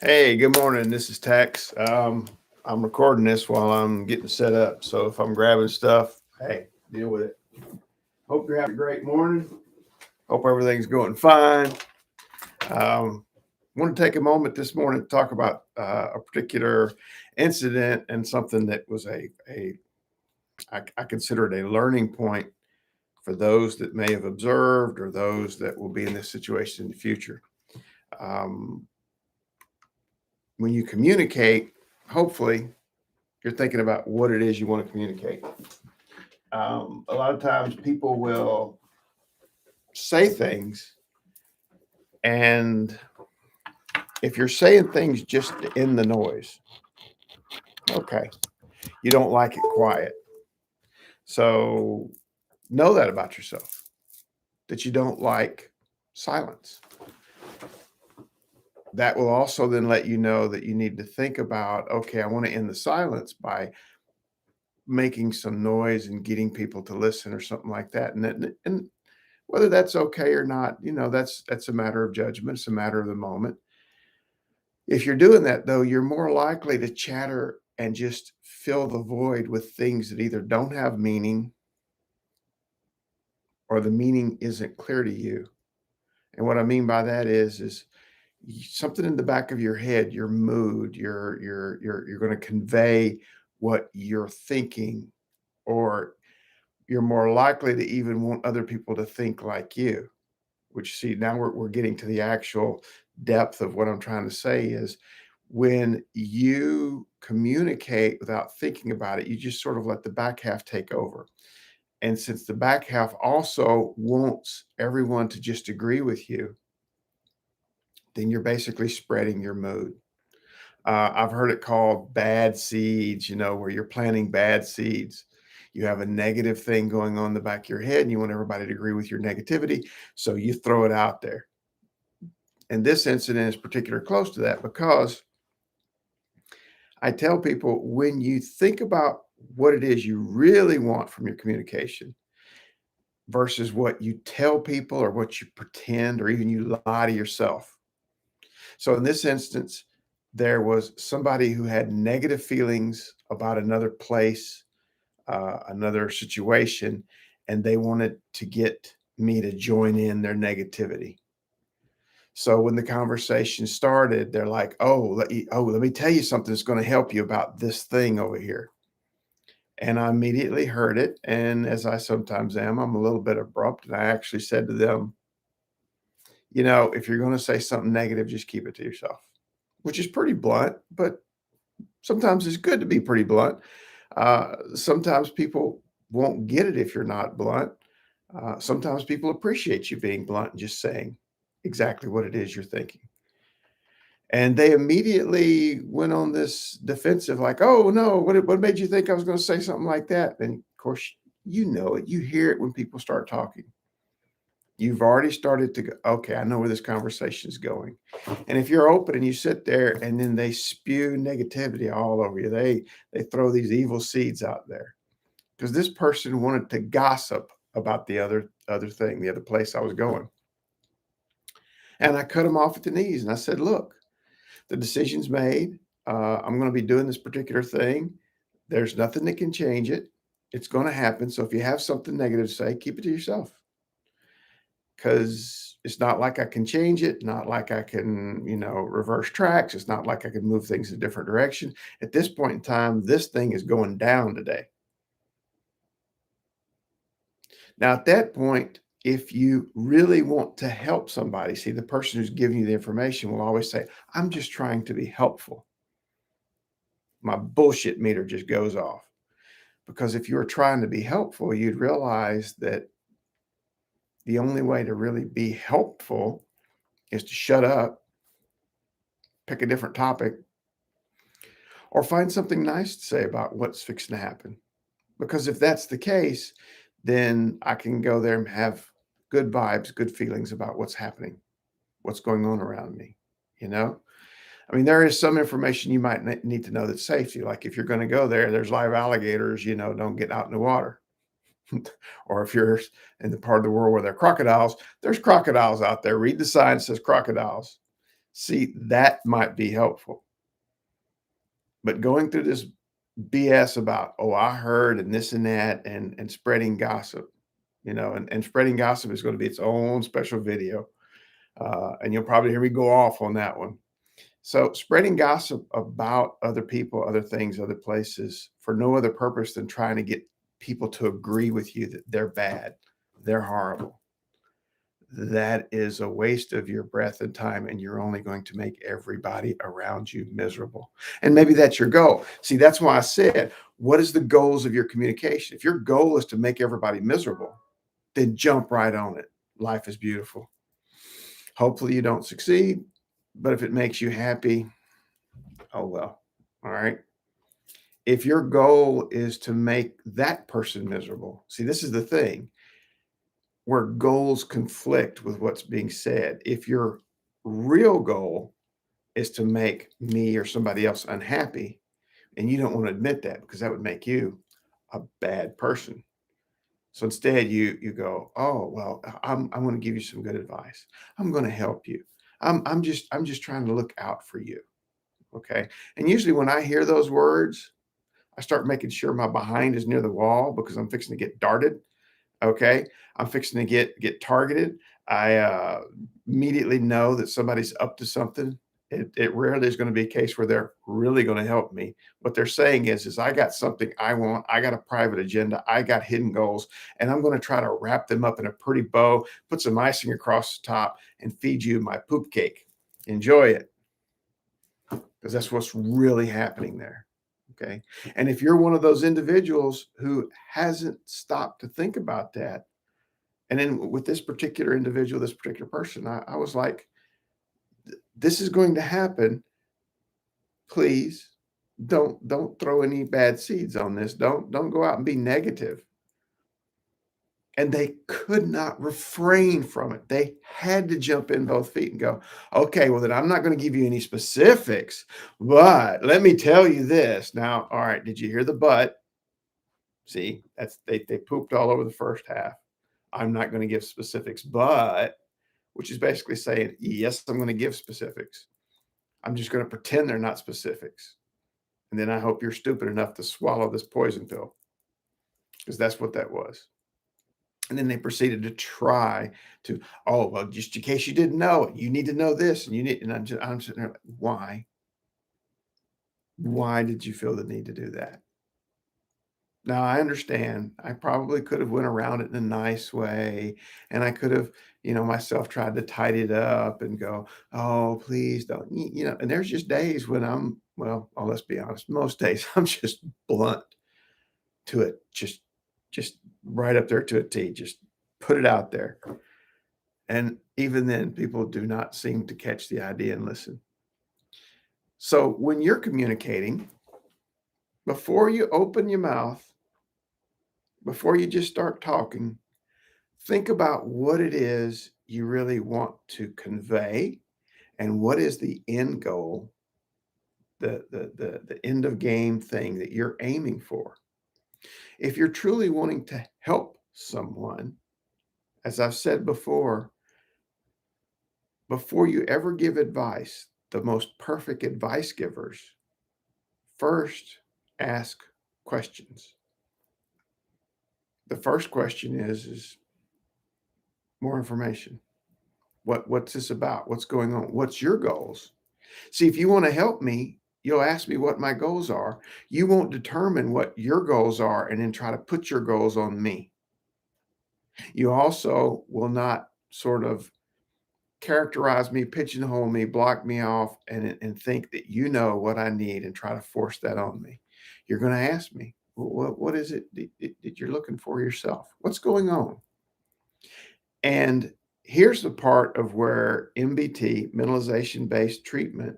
Hey, good morning. This is Tex. I'm recording this while I'm getting set up. So if I'm grabbing stuff, hey, deal with it. Hope you're having a great morning. Hope everything's going fine. Want to take a moment this morning to talk about a particular incident and something that was I consider it a learning point for those that may have observed or those that will be in this situation in the future. Um, when you communicate, hopefully you're thinking about what it is you want to communicate. A lot of times people will say things, and if you're saying things just in the noise, okay, you don't like it quiet. So know that about yourself, that you don't like silence. That will also then let you know that you need to think about, okay, I want to end the silence by making some noise and getting people to listen or something like that. And whether that's okay or not, that's a matter of judgment. It's a matter of the moment. If you're doing that, though, you're more likely to chatter and just fill the void with things that either don't have meaning or the meaning isn't clear to you. And what I mean by that is something in the back of your head, your mood, you're going to convey what you're thinking, or you're more likely to even want other people to think like you. Which, see, now we're getting to the actual depth of what I'm trying to say is when you communicate without thinking about it, you just sort of let the back half take over. And since the back half also wants everyone to just agree with you, then you're basically spreading your mood. I've heard it called bad seeds, where you're planting bad seeds. You have a negative thing going on in the back of your head and you want everybody to agree with your negativity. So you throw it out there. And this incident is particularly close to that because I tell people when you think about what it is you really want from your communication versus what you tell people or what you pretend or even you lie to yourself. So in this instance, there was somebody who had negative feelings about another place, another situation, and they wanted to get me to join in their negativity. So when the conversation started, they're like, let me tell you something that's going to help you about this thing over here." And I immediately heard it, and as I sometimes am, I'm a little bit abrupt, and I actually said to them, "If you're going to say something negative, just keep it to yourself," which is pretty blunt, but sometimes it's good to be pretty blunt. Sometimes people won't get it if you're not blunt. Sometimes people appreciate you being blunt and just saying exactly what it is you're thinking. And they immediately went on this defensive, like, "Oh no, what made you think I was going to say something like that?" And of course, you know it. You hear it when people start talking. You've already started to go, okay, I know where this conversation is going. And if you're open and you sit there and then they spew negativity all over you, they throw these evil seeds out there. Because this person wanted to gossip about the other thing, the other place I was going. And I cut them off at the knees and I said, "Look, the decision's made. I'm going to be doing this particular thing. There's nothing that can change it. It's going to happen. So if you have something negative to say, keep it to yourself, because it's not like I can change it, not like I can, reverse tracks. It's not like I can move things in a different direction. At this point in time, this thing is going down today." Now, at that point, if you really want to help somebody, see, the person who's giving you the information will always say, "I'm just trying to be helpful." My bullshit meter just goes off. Because if you were trying to be helpful, you'd realize that the only way to really be helpful is to shut up, pick a different topic, or find something nice to say about what's fixing to happen. Because if that's the case, then I can go there and have good vibes, good feelings about what's happening, what's going on around me, you know? I mean, there is some information you might need to know that's safety. Like if you're going to go there, there's live alligators, don't get out in the water. Or if you're in the part of the world where there are crocodiles, there's crocodiles out there. Read the sign that says crocodiles. See, that might be helpful. But going through this BS about, "Oh, I heard," and this and that, and spreading gossip, and spreading gossip is gonna be its own special video, and you'll probably hear me go off on that one. So, spreading gossip about other people, other things, other places for no other purpose than trying to get people to agree with you that they're bad, they're horrible. That is a waste of your breath and time, and you're only going to make everybody around you miserable. And maybe that's your goal. See, that's why I said, what is the goals of your communication? If your goal is to make everybody miserable, then jump right on it. Life is beautiful. Hopefully you don't succeed, but if it makes you happy, oh well. All right. If your goal is to make that person miserable, see, this is the thing where goals conflict with what's being said. If your real goal is to make me or somebody else unhappy, and you don't want to admit that because that would make you a bad person. So instead, you go, oh well, I'm going to give you some good advice. I'm going to help you. I'm just trying to look out for you. Okay. And usually when I hear those words, I start making sure my behind is near the wall because I'm fixing to get darted. Okay. I'm fixing to get targeted. I immediately know that somebody's up to something. It rarely is going to be a case where they're really going to help me. What they're saying is I got something I want. I got a private agenda. I got hidden goals, and I'm going to try to wrap them up in a pretty bow, put some icing across the top, and feed you my poop cake. Enjoy it, because that's what's really happening there. Okay. And if you're one of those individuals who hasn't stopped to think about that, and then with this particular individual, this particular person, I was like, this is going to happen. Please don't throw any bad seeds on this. Don't go out and be negative. And they could not refrain from it. They had to jump in both feet and go, okay, well, then I'm not going to give you any specifics, but let me tell you this. Now, all right, did you hear the but? See, that's they pooped all over the first half. I'm not going to give specifics, but which is basically saying, yes, I'm going to give specifics. I'm just going to pretend they're not specifics. And then I hope you're stupid enough to swallow this poison pill, because that's what that was. And then they proceeded to try to, oh, well, just in case you didn't know it, you need to know this. And you need, and I'm sitting there like, why? Why did you feel the need to do that? Now I understand. I probably could have went around it in a nice way, and I could have, myself tried to tidy it up and go, "Oh, please don't," and there's just days when well, let's be honest, most days I'm just blunt to it, just right up there to a T, just put it out there. And even then, people do not seem to catch the idea and listen. So when you're communicating, before you open your mouth, before you just start talking, think about what it is you really want to convey and what is the end goal, the end of game thing that you're aiming for. If you're truly wanting to help someone, as I've said before you ever give advice, the most perfect advice givers first ask questions. The first question is more information. What's this about? What's going on? What's your goals? See, if you want to help me, you'll ask me what my goals are. You won't determine what your goals are and then try to put your goals on me. You also will not sort of characterize me, pigeonhole me, block me off, and think that you know what I need and try to force that on me. You're going to ask me, what is it that you're looking for yourself? What's going on? And here's the part of where MBT, mentalization-based treatment,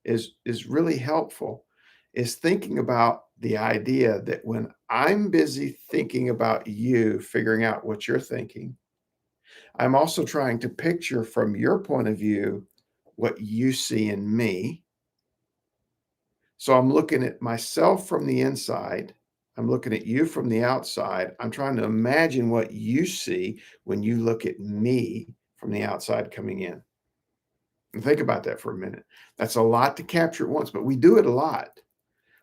is really helpful, is thinking about the idea that when I'm busy thinking about you, figuring out what you're thinking, I'm also trying to picture from your point of view what you see in me. So I'm looking at myself from the inside. I'm looking at you from the outside. I'm trying to imagine what you see when you look at me from the outside coming in. And think about that for a minute. That's a lot to capture at once, but we do it a lot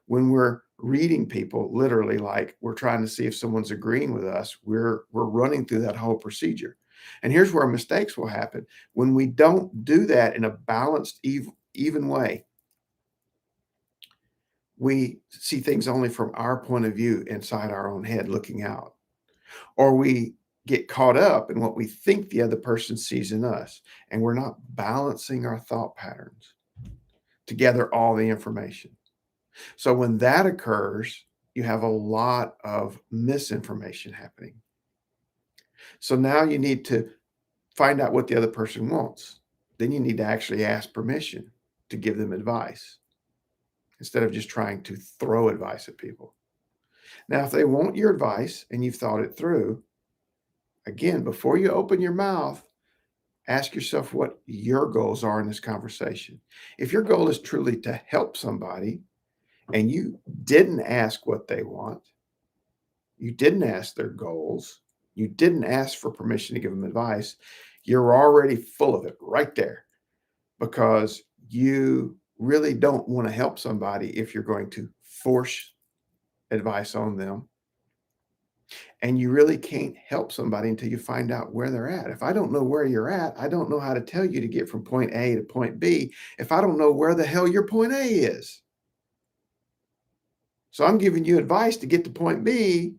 when we're reading people, literally, like we're trying to see if someone's agreeing with us. We're running through that whole procedure. And here's where mistakes will happen. When we don't do that in a balanced, even way, we see things only from our point of view inside our own head looking out, or we get caught up in what we think the other person sees in us, and we're not balancing our thought patterns to gather all the information. So when that occurs, you have a lot of misinformation happening. So now you need to find out what the other person wants. Then you need to actually ask permission to give them advice instead of just trying to throw advice at people. Now, if they want your advice and you've thought it through, again, before you open your mouth, ask yourself what your goals are in this conversation. If your goal is truly to help somebody and you didn't ask what they want, you didn't ask their goals, you didn't ask for permission to give them advice, you're already full of it right there, because you really don't want to help somebody if you're going to force advice on them. And you really can't help somebody until you find out where they're at. If I don't know where you're at, I don't know how to tell you to get from point A to point B if I don't know where the hell your point A is. So I'm giving you advice to get to point B,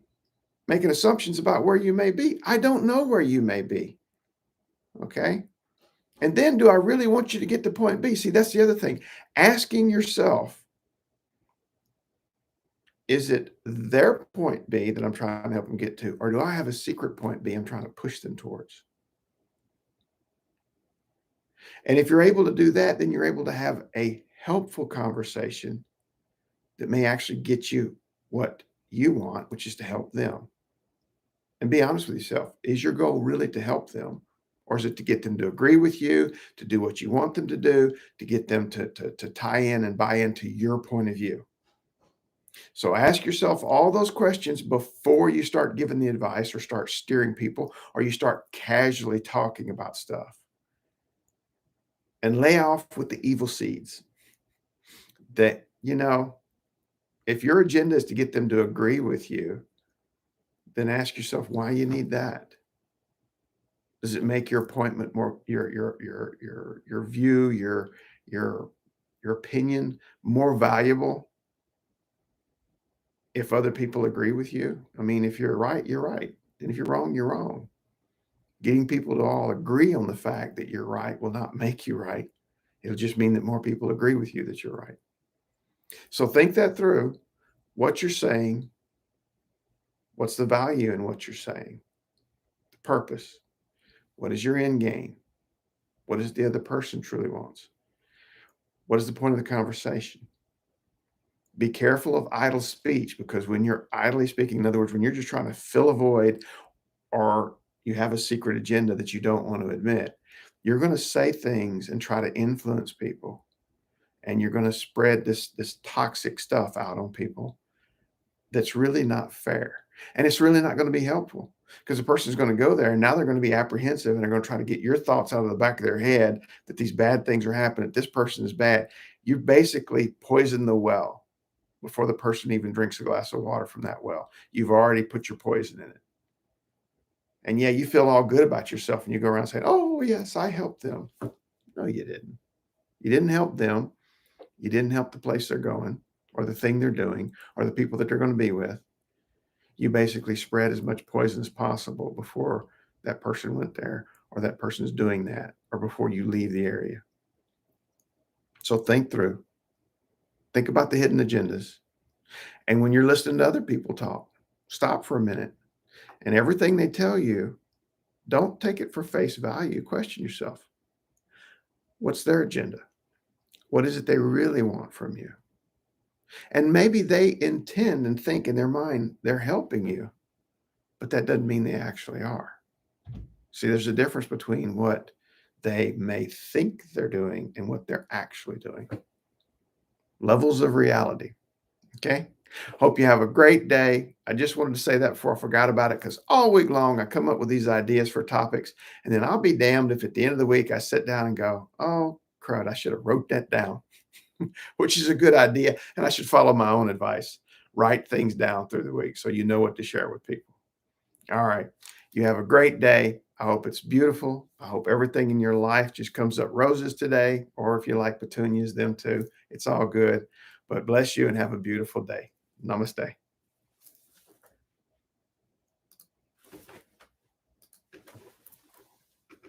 making assumptions about where you may be. I don't know where you may be. Okay. And then, do I really want you to get to point B? See, that's the other thing. Asking yourself, is it their point B that I'm trying to help them get to? Or do I have a secret point B I'm trying to push them towards? And if you're able to do that, then you're able to have a helpful conversation that may actually get you what you want, which is to help them. And be honest with yourself. Is your goal really to help them? Or is it to get them to agree with you, to do what you want them to do, to get them to tie in and buy into your point of view? So ask yourself all those questions before you start giving the advice or start steering people or you start casually talking about stuff. And lay off with the evil seeds that, if your agenda is to get them to agree with you, then ask yourself why you need that. Does it make your appointment more your view, your your opinion more valuable if other people agree with you? I mean, if you're right, you're right. And if you're wrong, you're wrong. Getting people to all agree on the fact that you're right will not make you right. It'll just mean that more people agree with you that you're right. So think that through. What you're saying, what's the value in what you're saying? The purpose. What is your end game? What is the other person truly wants? What is the point of the conversation? Be careful of idle speech, because when you're idly speaking, in other words, when you're just trying to fill a void or you have a secret agenda that you don't want to admit, you're going to say things and try to influence people. And you're going to spread this toxic stuff out on people that's really not fair. And it's really not going to be helpful, because the person's going to go there and now they're going to be apprehensive and they're going to try to get your thoughts out of the back of their head that these bad things are happening, that this person is bad. You basically poison the well before the person even drinks a glass of water from that well. You've already put your poison in it. And yeah, you feel all good about yourself and you go around saying, oh, yes, I helped them. No, you didn't. You didn't help them. You didn't help the place they're going or the thing they're doing or the people that they're going to be with. You basically spread as much poison as possible before that person went there or that person is doing that or before you leave the area. So think through. Think about the hidden agendas. And when you're listening to other people talk, stop for a minute. And everything they tell you, don't take it for face value. Question yourself. What's their agenda? What is it they really want from you? And maybe they intend and think in their mind they're helping you, but that doesn't mean they actually are. See, there's a difference between what they may think they're doing and what they're actually doing. Levels of reality. Okay. Hope you have a great day. I just wanted to say that before I forgot about it, because all week long I come up with these ideas for topics, and then I'll be damned if at the end of the week I sit down and go, oh, crud, I should have wrote that down, which is a good idea. And I should follow my own advice. Write things down through the week so you know what to share with people. All right. You have a great day. I hope it's beautiful. I hope everything in your life just comes up roses today, or if you like petunias, them too. It's all good. But bless you and have a beautiful day. Namaste.